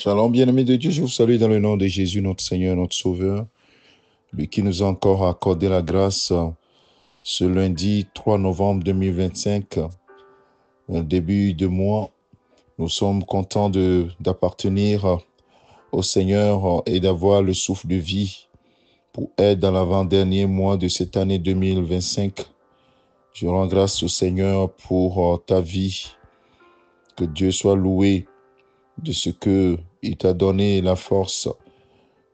Shalom, bien-aimés de Dieu, je vous salue dans le nom de Jésus, notre Seigneur, notre Sauveur, lui qui nous a encore accordé la grâce ce lundi 3 novembre 2025, début de mois. Nous sommes contents d'appartenir au Seigneur et d'avoir le souffle de vie pour être dans l'avant-dernier mois de cette année 2025. Je rends grâce au Seigneur pour ta vie. Que Dieu soit loué de ce qu'il t'a donné la force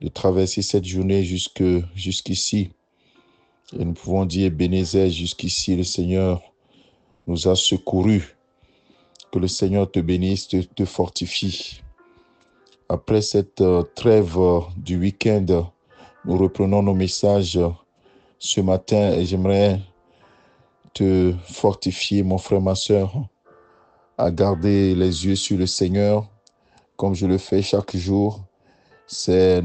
de traverser cette journée jusqu'ici. Et nous pouvons dire, Bénézet, jusqu'ici, le Seigneur nous a secourus. Que le Seigneur te bénisse, te fortifie. Après cette trêve du week-end, nous reprenons nos messages ce matin et j'aimerais te fortifier, mon frère, ma soeur, à garder les yeux sur le Seigneur, comme je le fais chaque jour. C'est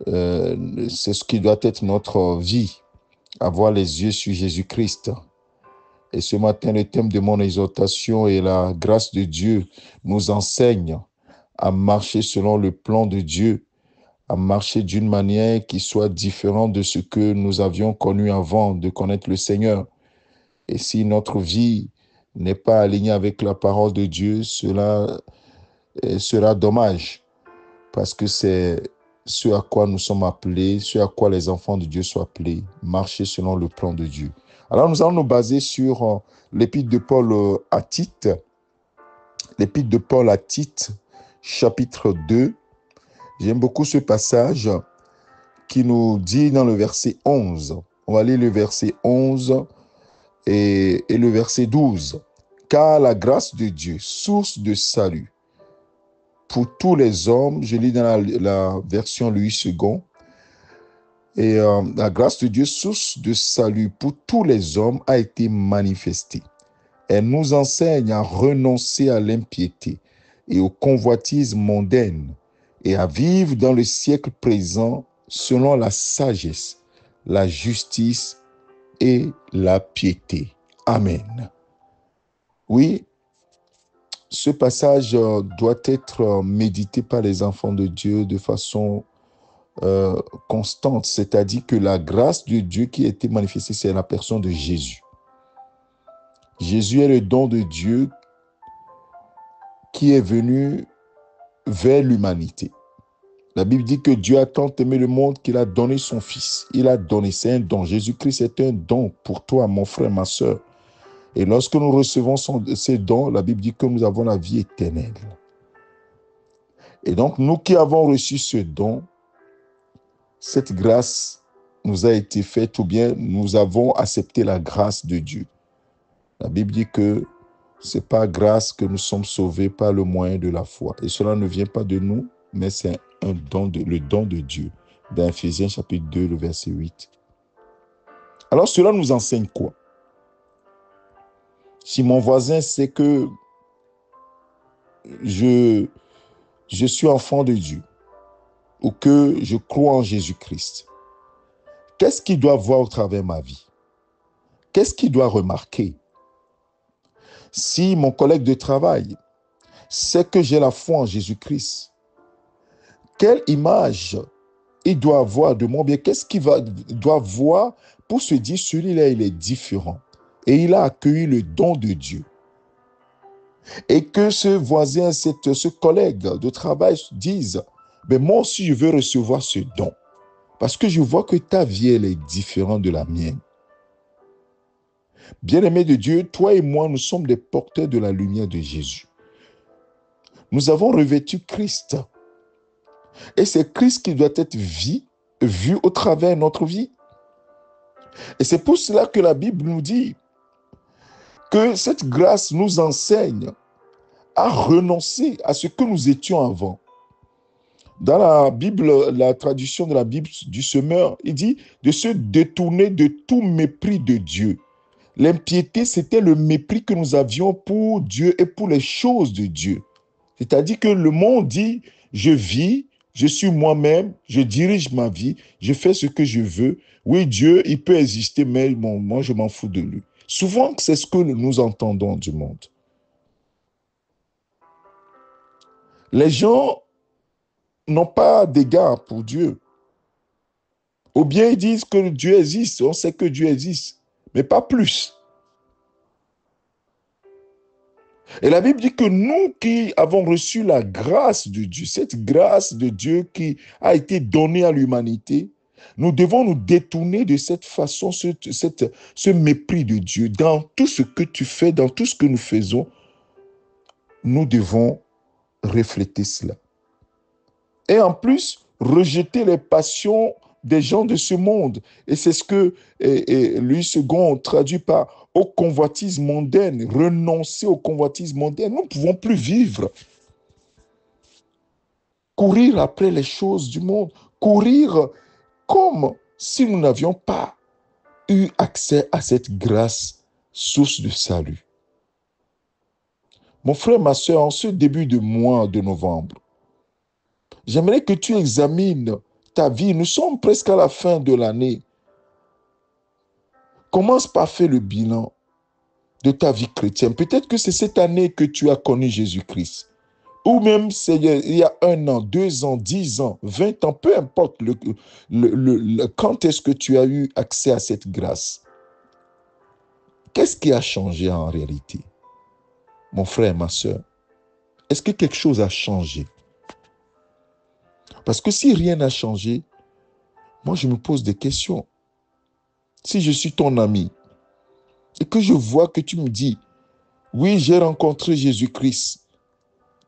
c'est ce qui doit être notre vie, avoir les yeux sur Jésus-Christ. Et ce matin, le thème de mon exhortation est la grâce de Dieu nous enseigne à marcher selon le plan de Dieu, à marcher d'une manière qui soit différente de ce que nous avions connu avant de connaître le Seigneur. Et si notre vie n'est pas alignée avec la parole de Dieu, cela sera dommage, parce que c'est ce à quoi nous sommes appelés, ce à quoi les enfants de Dieu sont appelés, marcher selon le plan de Dieu. Alors nous allons nous baser sur l'épître de Paul à Tite, l'épître de Paul à Tite, chapitre 2. J'aime beaucoup ce passage qui nous dit dans le verset 11. On va lire le verset 11 et le verset 12. Car la grâce de Dieu, source de salut, pour tous les hommes, je lis dans la version Louis II, et la grâce de Dieu, source de salut pour tous les hommes, a été manifestée. Elle nous enseigne à renoncer à l'impiété et aux convoitises mondaines et à vivre dans le siècle présent selon la sagesse, la justice et la piété. Amen. Oui, ce passage doit être médité par les enfants de Dieu de façon constante, c'est-à-dire que la grâce de Dieu qui a été manifestée, c'est la personne de Jésus. Jésus est le don de Dieu qui est venu vers l'humanité. La Bible dit que Dieu a tant aimé le monde qu'il a donné son Fils. Il a donné, c'est un don. Jésus-Christ est un don pour toi, mon frère, ma soeur. Et lorsque nous recevons ces dons, la Bible dit que nous avons la vie éternelle. Et donc, nous qui avons reçu ce don, cette grâce nous a été faite, ou bien nous avons accepté la grâce de Dieu. La Bible dit que c'est par grâce que nous sommes sauvés par le moyen de la foi. Et cela ne vient pas de nous, mais c'est le don de Dieu. Dans Ephésiens chapitre 2, le verset 8. Alors cela nous enseigne quoi? Si mon voisin sait que je suis enfant de Dieu, ou que je crois en Jésus-Christ, qu'est-ce qu'il doit voir au travers de ma vie? Qu'est-ce qu'il doit remarquer? Si mon collègue de travail sait que j'ai la foi en Jésus-Christ, quelle image il doit avoir de moi? Bien, qu'est-ce qu'il doit voir pour se dire celui-là, il est différent et il a accueilli le don de Dieu? Et que ce voisin, ce collègue de travail dise, ben moi aussi je veux recevoir ce don parce que je vois que ta vie, elle est différente de la mienne. Bien-aimé de Dieu, toi et moi, nous sommes des porteurs de la lumière de Jésus. Nous avons revêtu Christ. Et c'est Christ qui doit être vu au travers de notre vie. Et c'est pour cela que la Bible nous dit que cette grâce nous enseigne à renoncer à ce que nous étions avant. Dans la Bible, la traduction de la Bible du Semeur, il dit de se détourner de tout mépris de Dieu. L'impiété, c'était le mépris que nous avions pour Dieu et pour les choses de Dieu. C'est-à-dire que le monde dit, je vis, je suis moi-même, je dirige ma vie, je fais ce que je veux. Oui, Dieu, il peut exister, mais moi, je m'en fous de lui. Souvent, c'est ce que nous entendons du monde. Les gens n'ont pas d'égard pour Dieu. Ou bien ils disent que Dieu existe, on sait que Dieu existe, mais pas plus. Et la Bible dit que nous qui avons reçu la grâce de Dieu, cette grâce de Dieu qui a été donnée à l'humanité, nous devons nous détourner de cette façon, ce mépris de Dieu. Dans tout ce que tu fais, dans tout ce que nous faisons, nous devons refléter cela. Et en plus, rejeter les passions des gens de ce monde. Et c'est ce que Louis II traduit par aux convoitises mondaines, renoncer aux convoitises mondaines. Nous ne pouvons plus vivre, courir après les choses du monde, courir comme si nous n'avions pas eu accès à cette grâce, source de salut. Mon frère, ma soeur, en ce début de mois de novembre, j'aimerais que tu examines ta vie. Nous sommes presque à la fin de l'année. Commence par faire le bilan de ta vie chrétienne. Peut-être que c'est cette année que tu as connu Jésus-Christ. Ou même c'est il y a 1 an, 2 ans, 10 ans, 20 ans, peu importe quand est-ce que tu as eu accès à cette grâce. Qu'est-ce qui a changé en réalité? Mon frère, ma soeur, est-ce que quelque chose a changé? Parce que si rien n'a changé, moi je me pose des questions. Si je suis ton ami et que je vois que tu me dis, oui, j'ai rencontré Jésus-Christ,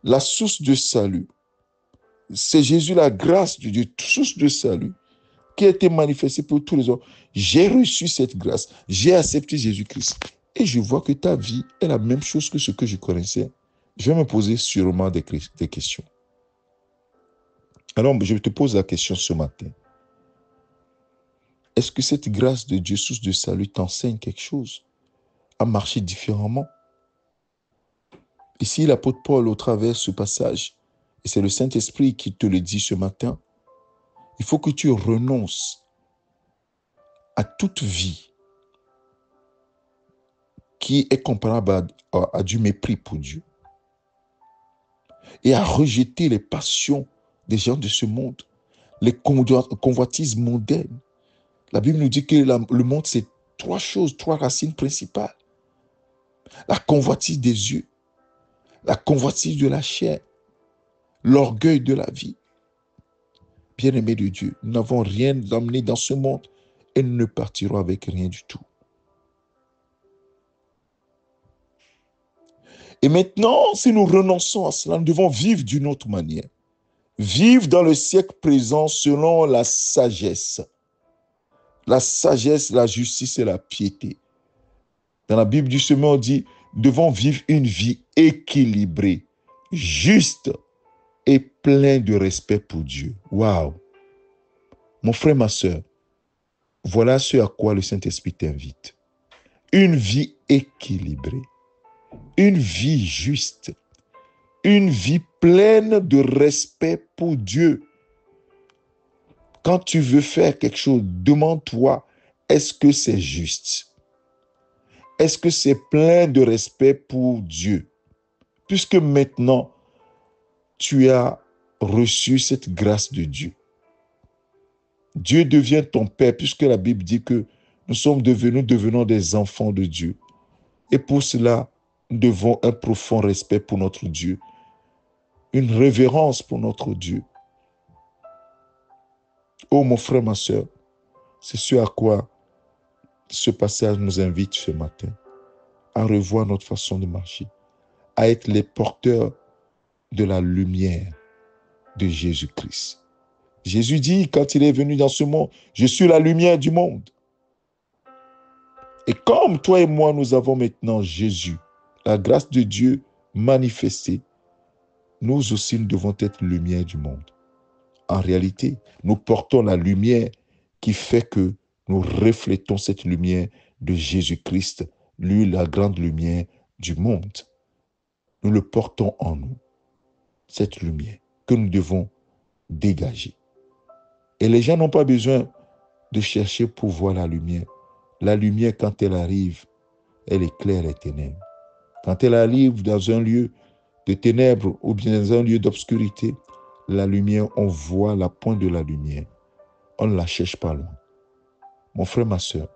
la source de salut, c'est Jésus, la grâce de Dieu, source de salut, qui a été manifestée pour tous les hommes. J'ai reçu cette grâce, j'ai accepté Jésus-Christ. Et je vois que ta vie est la même chose que ce que je connaissais. Je vais me poser sûrement des questions. Alors, je te pose la question ce matin. Est-ce que cette grâce de Dieu, source de salut, t'enseigne quelque chose à marcher différemment? Ici, l'apôtre Paul, au travers de ce passage, et c'est le Saint-Esprit qui te le dit ce matin, il faut que tu renonces à toute vie qui est comparable à du mépris pour Dieu et à rejeter les passions des gens de ce monde, les convoitises mondaines. La Bible nous dit que le monde, c'est 3 choses, 3 racines principales. La convoitise des yeux, la convoitise de la chair, l'orgueil de la vie. Bien-aimés de Dieu, nous n'avons rien d'emmené dans ce monde et nous ne partirons avec rien du tout. Et maintenant, si nous renonçons à cela, nous devons vivre d'une autre manière. Vivre dans le siècle présent selon la sagesse. La sagesse, la justice et la piété. Dans la Bible du Semeur, on dit, nous devons vivre une vie équilibrée, juste et pleine de respect pour Dieu. Waouh! Mon frère, ma soeur, voilà ce à quoi le Saint-Esprit t'invite. Une vie équilibrée, une vie juste, une vie pleine de respect pour Dieu. Quand tu veux faire quelque chose, demande-toi, est-ce que c'est juste? Est-ce que c'est plein de respect pour Dieu? Puisque maintenant, tu as reçu cette grâce de Dieu. Dieu devient ton Père, puisque la Bible dit que nous devenons des enfants de Dieu. Et pour cela, nous devons un profond respect pour notre Dieu, une révérence pour notre Dieu. Oh mon frère, ma soeur, c'est ce à quoi ce passage nous invite ce matin, à revoir notre façon de marcher, à être les porteurs de la lumière de Jésus-Christ. Jésus dit, quand il est venu dans ce monde, je suis la lumière du monde. Et comme toi et moi, nous avons maintenant Jésus, la grâce de Dieu manifestée, nous aussi, nous devons être lumière du monde. En réalité, nous portons la lumière qui fait que nous reflétons cette lumière de Jésus-Christ, lui, la grande lumière du monde. Nous le portons en nous, cette lumière que nous devons dégager. Et les gens n'ont pas besoin de chercher pour voir la lumière. La lumière, quand elle arrive, elle éclaire les ténèbres. Quand elle arrive dans un lieu de ténèbres ou bien dans un lieu d'obscurité, la lumière, on voit la pointe de la lumière. On ne la cherche pas loin. Mon frère, ma soeur,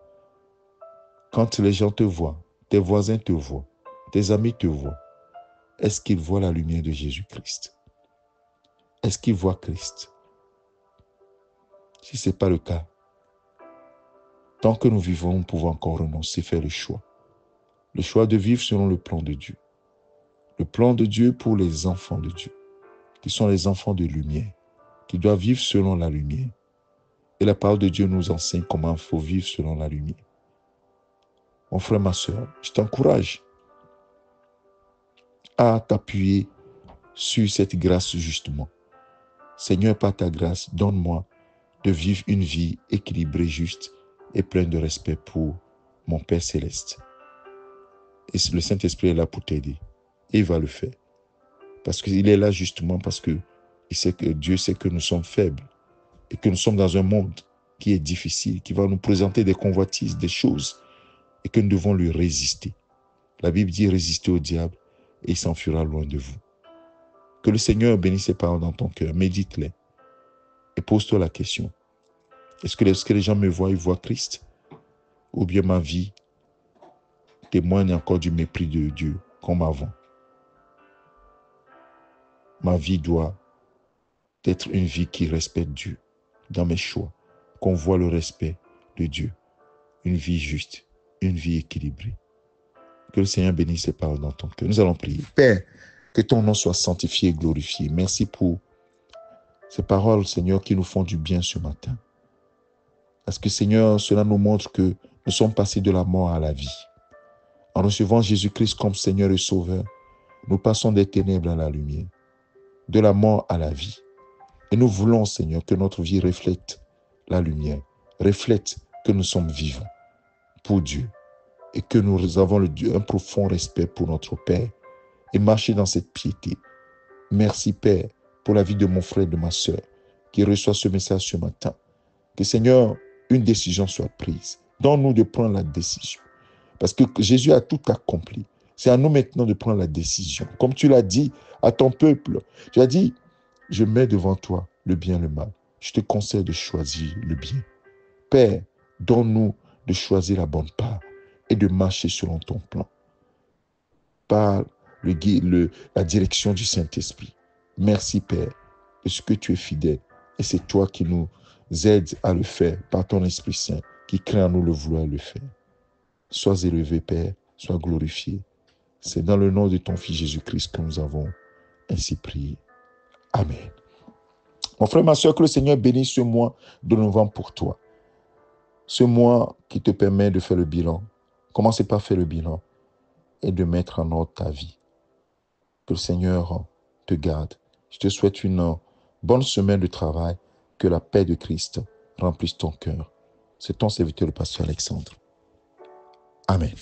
quand les gens te voient, tes voisins te voient, tes amis te voient, est-ce qu'ils voient la lumière de Jésus-Christ? Est-ce qu'ils voient Christ? Si ce n'est pas le cas, tant que nous vivons, nous pouvons encore renoncer, faire le choix. Le choix de vivre selon le plan de Dieu. Le plan de Dieu pour les enfants de Dieu, qui sont les enfants de lumière, qui doivent vivre selon la lumière. Et la parole de Dieu nous enseigne comment il faut vivre selon la lumière. Mon frère, ma soeur, je t'encourage à t'appuyer sur cette grâce justement. Seigneur, par ta grâce, donne-moi de vivre une vie équilibrée, juste et pleine de respect pour mon Père céleste. Et le Saint-Esprit est là pour t'aider. Et il va le faire. Parce qu'il est là justement parce que il sait que Dieu sait que nous sommes faibles et que nous sommes dans un monde qui est difficile, qui va nous présenter des convoitises, des choses, et que nous devons lui résister. La Bible dit résister au diable et il s'enfuira loin de vous. Que le Seigneur bénisse ses paroles dans ton cœur. Médite-les et pose-toi la question. Est-ce que lorsque les gens me voient, ils voient Christ? Ou bien ma vie témoigne encore du mépris de Dieu comme avant? Ma vie doit être une vie qui respecte Dieu dans mes choix, qu'on voit le respect de Dieu, une vie juste, une vie équilibrée. Que le Seigneur bénisse ses paroles dans ton cœur. Nous allons prier. Père, que ton nom soit sanctifié et glorifié. Merci pour ces paroles, Seigneur, qui nous font du bien ce matin. Parce que, Seigneur, cela nous montre que nous sommes passés de la mort à la vie. En recevant Jésus-Christ comme Seigneur et Sauveur, nous passons des ténèbres à la lumière, de la mort à la vie. Et nous voulons, Seigneur, que notre vie reflète la lumière, reflète que nous sommes vivants pour Dieu et que nous avons un profond respect pour notre Père et marcher dans cette piété. Merci, Père, pour la vie de mon frère et de ma soeur qui reçoit ce message ce matin. Que, Seigneur, une décision soit prise. Donne-nous de prendre la décision. Parce que Jésus a tout accompli. C'est à nous maintenant de prendre la décision. Comme tu l'as dit à ton peuple, tu as dit, je mets devant toi le bien et le mal. Je te conseille de choisir le bien. Père, donne-nous de choisir la bonne part et de marcher selon ton plan. Par la direction du Saint-Esprit. Merci, Père, de ce que tu es fidèle. Et c'est toi qui nous aides à le faire par ton Esprit Saint, qui crée en nous le vouloir le faire. Sois élevé, Père, sois glorifié. C'est dans le nom de ton Fils Jésus-Christ que nous avons ainsi prié. Amen. Mon frère, ma soeur, que le Seigneur bénisse ce mois de novembre pour toi. Ce mois qui te permet de faire le bilan. Commencez par faire le bilan et de mettre en ordre ta vie. Que le Seigneur te garde. Je te souhaite une bonne semaine de travail. Que la paix de Christ remplisse ton cœur. C'est ton serviteur, le pasteur Alexandre. Amen.